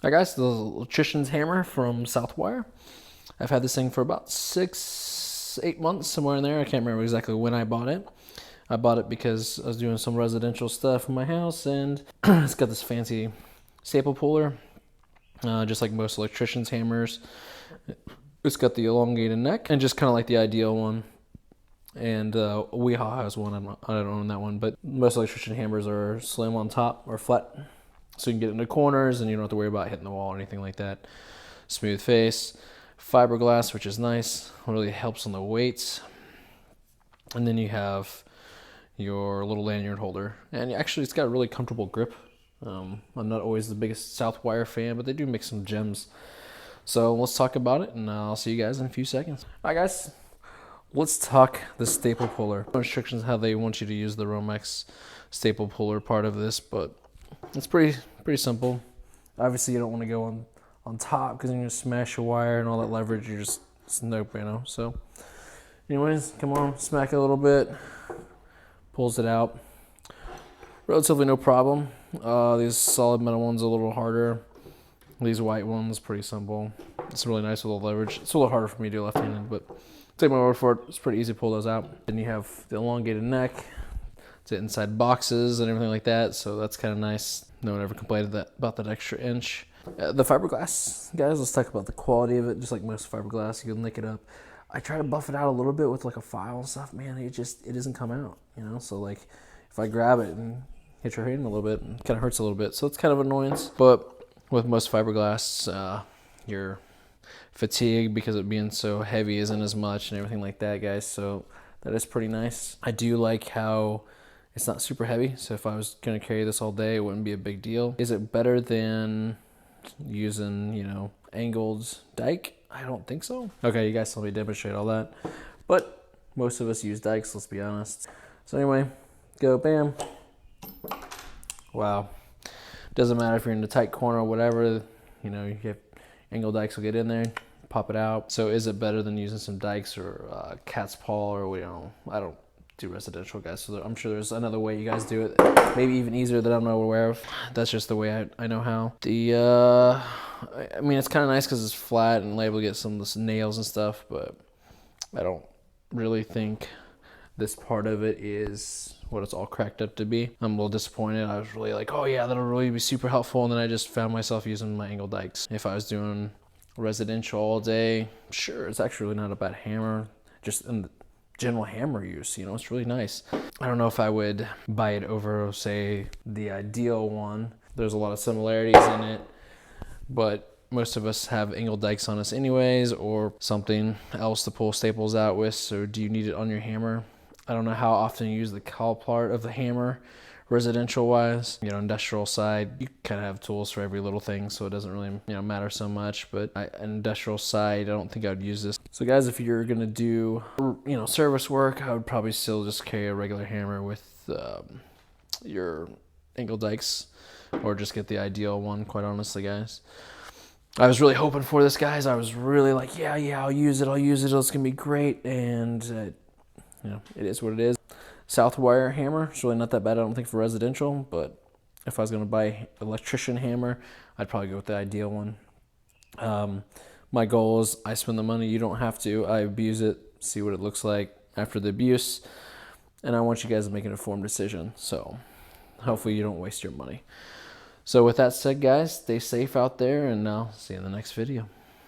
Hi guys, the Electrician's hammer from Southwire. I've had this thing for about 6-8 months, somewhere in there. I can't remember exactly when I bought it. I bought it because I was doing some residential stuff in my house, and it's got this fancy staple puller, just like most electrician's hammers. It's got the elongated neck, and just kind of like the ideal one. And Weha has one. I don't own that one, but most electrician hammers are slim on top or flat, so you can get into corners and you don't have to worry about hitting the wall or anything like that. Smooth face, fiberglass, which is nice, really helps on the weights. And then you have your little lanyard holder, and actually it's got a really comfortable grip. I'm not always the biggest Southwire fan, but they do make some gems. So let's talk about it, and I'll see you guys in a few seconds. All right, guys. Let's talk the staple puller. Instructions how they want you to use the romex staple puller part of this, but it's pretty simple. Obviously, you don't want to go on top because you're gonna smash your wire and all that leverage. You're just, it's no bueno. So, anyways, come on, smack it a little bit. Pulls it out. Relatively no problem. These solid metal ones are a little harder. These white ones pretty simple. It's really nice with all the leverage. It's a little harder for me to do left-handed, but take my word for it, it's pretty easy to pull those out. Then you have the elongated neck to inside boxes and everything like that, so that's kind of nice. No one ever complained about that extra inch. The fiberglass, guys, let's talk about the quality of it. Just like most fiberglass, you can lick it up. I try to buff it out a little bit with like a file and stuff. Man, it doesn't come out, you know? So like if I grab it and hit your hand a little bit, it kind of hurts a little bit. So it's kind of an annoyance, but with most fiberglass, your fatigue because it being so heavy isn't as much and everything like that, guys. So that is pretty nice. I do like how it's not super heavy, so if I was gonna carry this all day, it wouldn't be a big deal. Is it better than using, you know, angled dike? I don't think so. Okay, you guys saw me demonstrate all that, but most of us use dikes, let's be honest. So anyway, go bam. Wow. Doesn't matter if you're in the tight corner or whatever, you know, you have angled dikes will get in there, pop it out. So is it better than using some dikes or cat's paw, or, you know, I don't do residential, guys, so I'm sure there's another way you guys do it, maybe even easier that I'm not aware of. That's just the way I know how. I mean, it's kind of nice because it's flat and able to get some of the nails and stuff, but I don't really think this part of it is what it's all cracked up to be. I'm a little disappointed. I was really like, oh yeah, that'll really be super helpful, and then I just found myself using my angled dikes. If I was doing residential all day, sure, it's actually really not a bad hammer, just in the general hammer use, you know, it's really nice. I don't know if I would buy it over, say, the ideal one. There's a lot of similarities in it, but most of us have angled dikes on us anyways, or something else to pull staples out with. So do you need it on your hammer? I don't know how often you use the cowl part of the hammer, residential wise. You know, industrial side, you kind of have tools for every little thing, so it doesn't really, you know, matter so much. But industrial side, I don't think I would use this. So guys, if you're gonna do, you know, service work, I would probably still just carry a regular hammer with your angled dikes, or just get the ideal one, quite honestly, guys. I was really hoping for this, guys. I was really like, yeah, I'll use it, it's gonna be great. And you know, it is what it is. Southwire hammer, it's really not that bad, I don't think, for residential, but if I was gonna buy an electrician hammer, I'd probably go with the ideal one. My goal is I spend the money, you don't have to. I abuse it, see what it looks like after the abuse, and I want you guys to make an informed decision. So hopefully you don't waste your money. So with that said, guys, stay safe out there, and I'll see you in the next video.